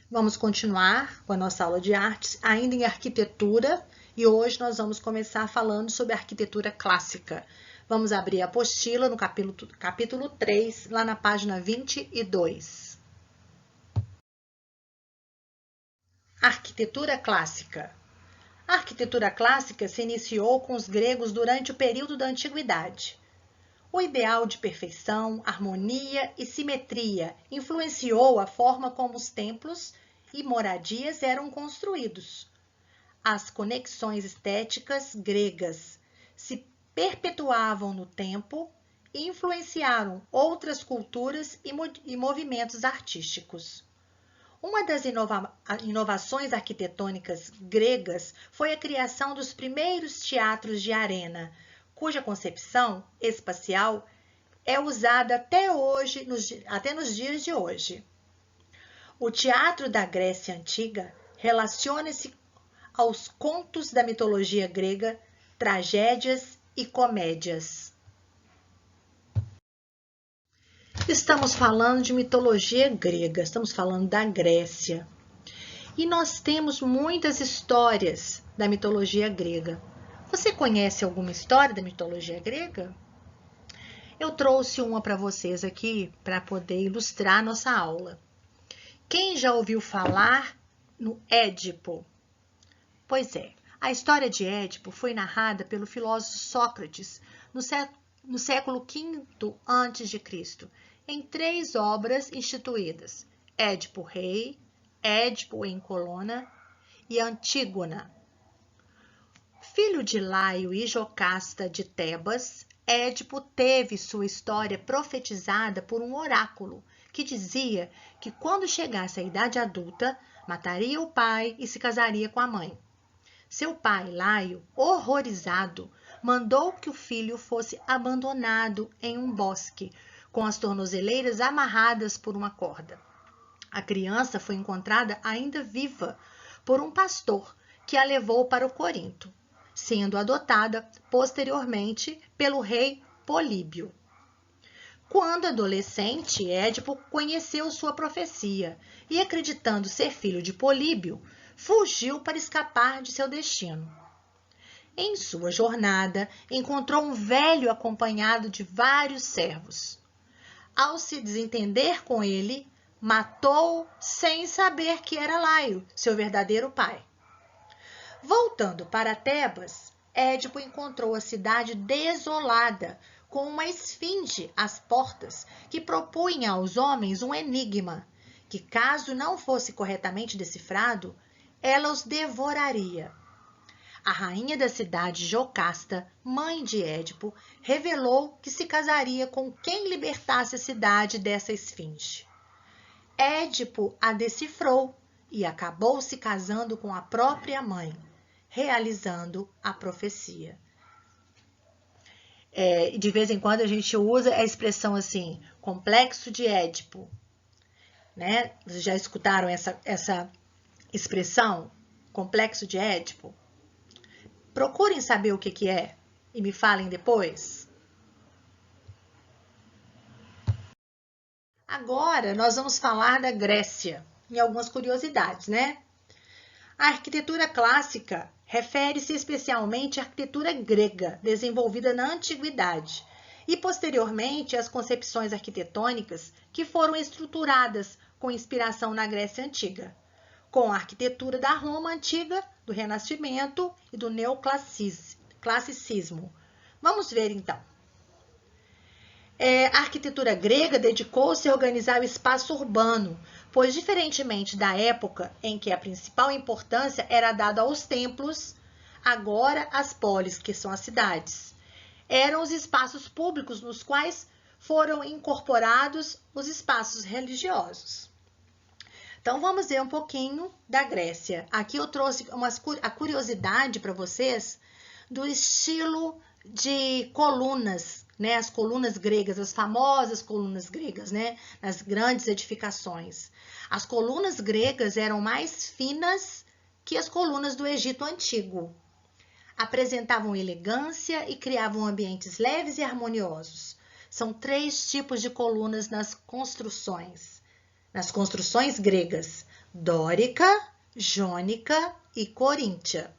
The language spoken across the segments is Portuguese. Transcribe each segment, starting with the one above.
Vamos continuar com a nossa aula de artes, ainda em arquitetura, e hoje nós vamos começar falando sobre arquitetura clássica. Vamos abrir a apostila no capítulo 3, lá na página 22. Arquitetura clássica. A arquitetura clássica se iniciou com os gregos durante o período da Antiguidade. O ideal de perfeição, harmonia e simetria influenciou a forma como os templos e moradias eram construídos. As conexões estéticas gregas se perpetuavam no tempo e influenciaram outras culturas e movimentos artísticos. Uma das inovações arquitetônicas gregas foi a criação dos primeiros teatros de arena, cuja concepção espacial é usada até nos dias de hoje. O teatro da Grécia Antiga relaciona-se aos contos da mitologia grega, tragédias e comédias. Estamos falando de mitologia grega, estamos falando da Grécia. E nós temos muitas histórias da mitologia grega. Você conhece alguma história da mitologia grega? Eu trouxe uma para vocês aqui para poder ilustrar a nossa aula. Quem já ouviu falar no Édipo? Pois é, a história de Édipo foi narrada pelo filósofo Sócrates no século V a.C., em 3 obras instituídas: Édipo Rei, Édipo em Colona e Antígona. Filho de Laio e Jocasta de Tebas, Édipo teve sua história profetizada por um oráculo que dizia que quando chegasse à idade adulta, mataria o pai e se casaria com a mãe. Seu pai, Laio, horrorizado, mandou que o filho fosse abandonado em um bosque, com as tornozeleiras amarradas por uma corda. A criança foi encontrada ainda viva por um pastor que a levou para o Corinto, sendo adotada posteriormente pelo rei Políbio. Quando adolescente, Édipo conheceu sua profecia e, acreditando ser filho de Políbio, fugiu para escapar de seu destino. Em sua jornada, encontrou um velho acompanhado de vários servos. Ao se desentender com ele, matou-o sem saber que era Laio, seu verdadeiro pai. Voltando para Tebas, Édipo encontrou a cidade desolada, com uma esfinge às portas, que propunha aos homens um enigma, que caso não fosse corretamente decifrado, ela os devoraria. A rainha da cidade, Jocasta, mãe de Édipo, revelou que se casaria com quem libertasse a cidade dessa esfinge. Édipo a decifrou e acabou se casando com a própria mãe, realizando a profecia. De vez em quando a gente usa a expressão assim, complexo de Édipo. Né? Vocês já escutaram essa expressão, complexo de Édipo? Procurem saber o que é e me falem depois. Agora nós vamos falar da Grécia, em algumas curiosidades, né? A arquitetura clássica refere-se especialmente à arquitetura grega, desenvolvida na antiguidade, e posteriormente às concepções arquitetônicas que foram estruturadas com inspiração na Grécia Antiga, com a arquitetura da Roma Antiga, do Renascimento e do Neoclassicismo. Vamos ver então. A arquitetura grega dedicou-se a organizar o espaço urbano, pois, diferentemente da época em que a principal importância era dada aos templos, agora as polis, que são as cidades, eram os espaços públicos nos quais foram incorporados os espaços religiosos. Então, vamos ver um pouquinho da Grécia. Aqui eu trouxe a curiosidade para vocês do estilo de colunas, né? As colunas gregas, as famosas colunas gregas, né? Nas grandes edificações. As colunas gregas eram mais finas que as colunas do Egito Antigo. Apresentavam elegância e criavam ambientes leves e harmoniosos. São 3 tipos de colunas nas construções gregas: dórica, jônica e coríntia.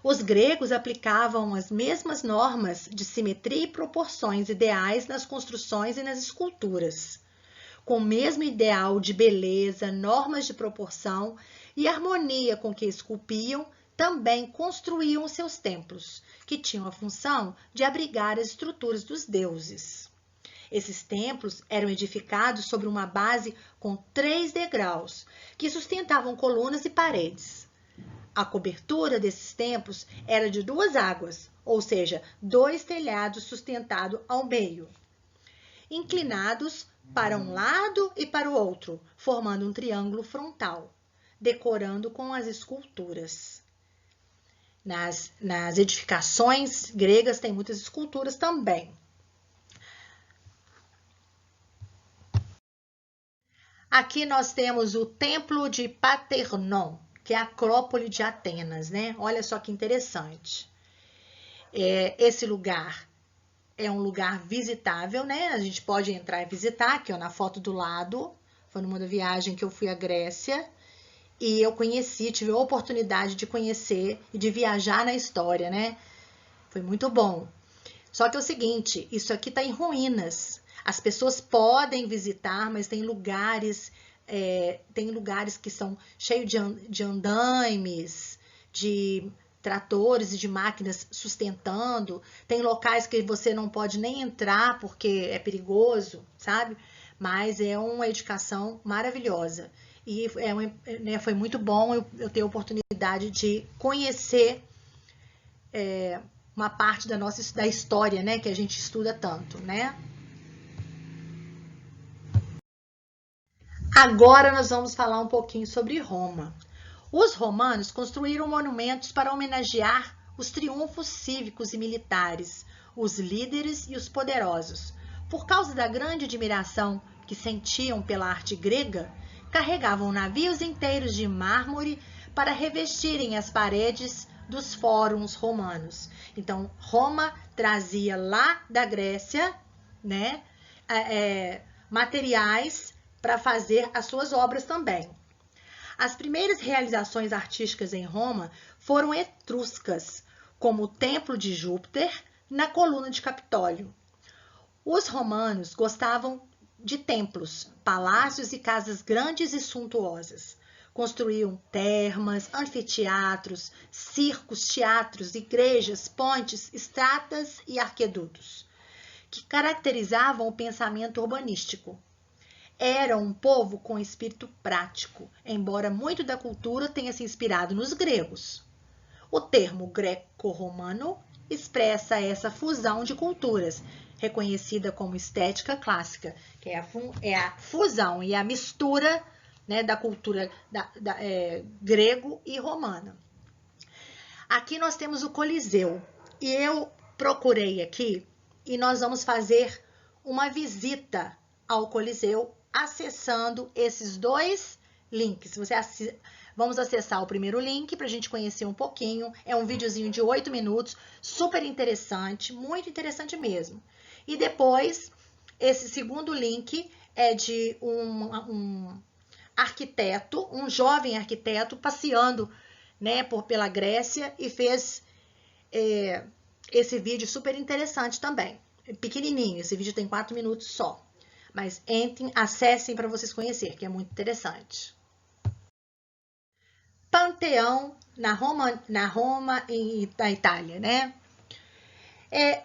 Os gregos aplicavam as mesmas normas de simetria e proporções ideais nas construções e nas esculturas, com o mesmo ideal de beleza, normas de proporção e harmonia com que esculpiam, também construíam seus templos, que tinham a função de abrigar as estruturas dos deuses. Esses templos eram edificados sobre uma base com 3 degraus, que sustentavam colunas e paredes. A cobertura desses templos era de 2 águas, ou seja, 2 telhados sustentados ao meio, inclinados para um lado e para o outro, formando um triângulo frontal, decorando com as esculturas. Nas edificações gregas tem muitas esculturas também. Aqui nós temos o Templo de Paternon, que é a Acrópole de Atenas, né? Olha só que interessante. Esse lugar é um lugar visitável, né? A gente pode entrar e visitar, aqui ó, na foto do lado. Foi numa viagem que eu fui à Grécia e eu tive a oportunidade de conhecer e de viajar na história, né? Foi muito bom. Só que é o seguinte, isso aqui está em ruínas. As pessoas podem visitar, mas tem lugares que são cheios de andaimes, de tratores e de máquinas sustentando. Tem locais que você não pode nem entrar porque é perigoso, sabe? Mas é uma edificação maravilhosa. E foi muito bom eu ter a oportunidade de conhecer uma parte da história, né, que a gente estuda tanto, né? Agora nós vamos falar um pouquinho sobre Roma. Os romanos construíram monumentos para homenagear os triunfos cívicos e militares, os líderes e os poderosos. Por causa da grande admiração que sentiam pela arte grega, carregavam navios inteiros de mármore para revestirem as paredes dos fóruns romanos. Então, Roma trazia lá da Grécia, né, materiais para fazer as suas obras também. As primeiras realizações artísticas em Roma foram etruscas, como o Templo de Júpiter na coluna de Capitólio. Os romanos gostavam de templos, palácios e casas grandes e suntuosas. Construíam termas, anfiteatros, circos, teatros, igrejas, pontes, estradas e arquedutos, que caracterizavam o pensamento urbanístico. Era um povo com espírito prático, embora muito da cultura tenha se inspirado nos gregos. O termo greco-romano expressa essa fusão de culturas, reconhecida como estética clássica, que é a fusão e a mistura, né, da cultura grego e romana. Aqui nós temos o Coliseu, e eu procurei aqui, e nós vamos fazer uma visita ao Coliseu acessando esses 2 links. Vamos acessar o primeiro link para a gente conhecer um pouquinho. É um videozinho de 8 minutos, super interessante, muito interessante mesmo. E depois, esse segundo link é de um arquiteto, um jovem arquiteto passeando, né, pela Grécia e fez esse vídeo super interessante também. Pequenininho, esse vídeo tem 4 minutos só. Mas entrem, acessem para vocês conhecerem, que é muito interessante. Panteão na Roma e na Itália, né?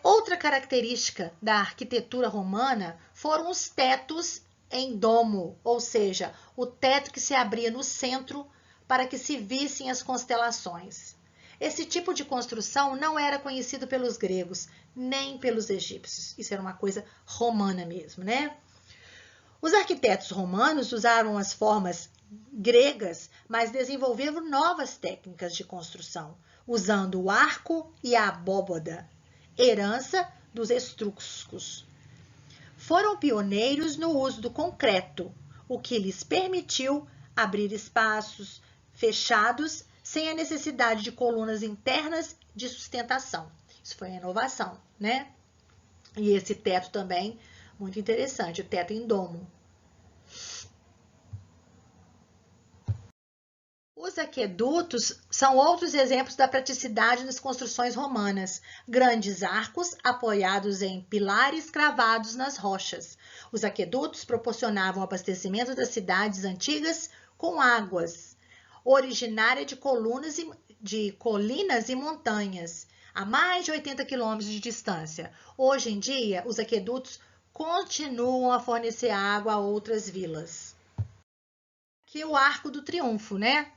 Outra característica da arquitetura romana foram os tetos em domo, ou seja, o teto que se abria no centro para que se vissem as constelações. Esse tipo de construção não era conhecido pelos gregos, nem pelos egípcios. Isso era uma coisa romana mesmo, né? Os arquitetos romanos usaram as formas gregas, mas desenvolveram novas técnicas de construção, usando o arco e a abóbada, herança dos etruscos. Foram pioneiros no uso do concreto, o que lhes permitiu abrir espaços fechados sem a necessidade de colunas internas de sustentação. Isso foi a inovação, né? E esse teto também, muito interessante, o teto em domo. os aquedutos são outros exemplos da praticidade nas construções romanas. Grandes arcos apoiados em pilares cravados nas rochas. Os aquedutos proporcionavam abastecimento das cidades antigas com águas, originária de colinas e montanhas, a mais de 80 quilômetros de distância. Hoje em dia, os aquedutos continuam a fornecer água a outras vilas. Aqui o Arco do Triunfo, né?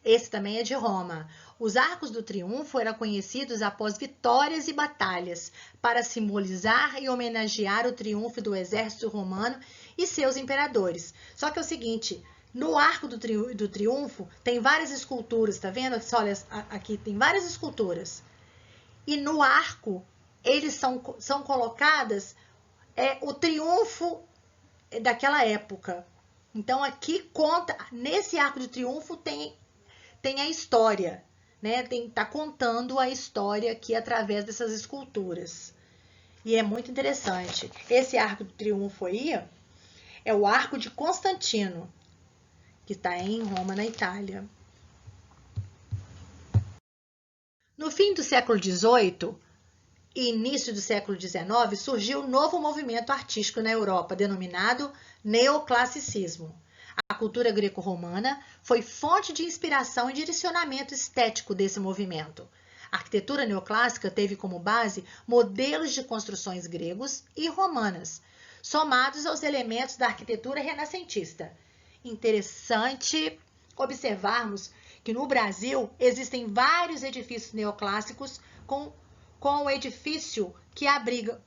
Esse também é de Roma. Os Arcos do Triunfo eram conhecidos após vitórias e batalhas, para simbolizar e homenagear o triunfo do exército romano e seus imperadores. Só que é o seguinte, no Arco do Triunfo tem várias esculturas, tá vendo? Olha, aqui tem várias esculturas. E no arco, eles são colocadas o triunfo daquela época. Então, aqui conta, nesse Arco de Triunfo tem a história, né? Tá contando a história aqui através dessas esculturas. E é muito interessante. Esse Arco de Triunfo aí é o Arco de Constantino, que está em Roma, na Itália. No fim do século XVIII e início do século XIX, surgiu um novo movimento artístico na Europa, denominado neoclassicismo. A cultura greco-romana foi fonte de inspiração e direcionamento estético desse movimento. A arquitetura neoclássica teve como base modelos de construções gregos e romanas, somados aos elementos da arquitetura renascentista. Interessante observarmos que no Brasil existem vários edifícios neoclássicos como o edifício que abriga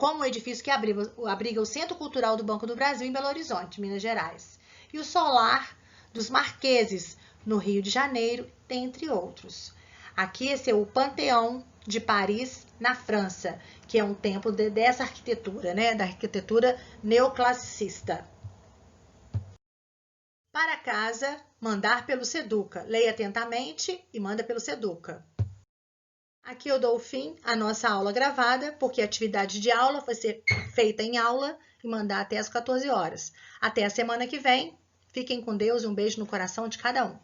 o Centro Cultural do Banco do Brasil em Belo Horizonte, Minas Gerais, e o Solar dos Marqueses, no Rio de Janeiro, entre outros. Aqui esse é o Panteão de Paris, na França, que é um templo dessa arquitetura, né, da arquitetura neoclassicista. Para casa, mandar pelo Seduca. Leia atentamente e manda pelo Seduca. Aqui eu dou fim à nossa aula gravada, porque a atividade de aula vai ser feita em aula e mandar até às 14 horas. Até a semana que vem. Fiquem com Deus e um beijo no coração de cada um.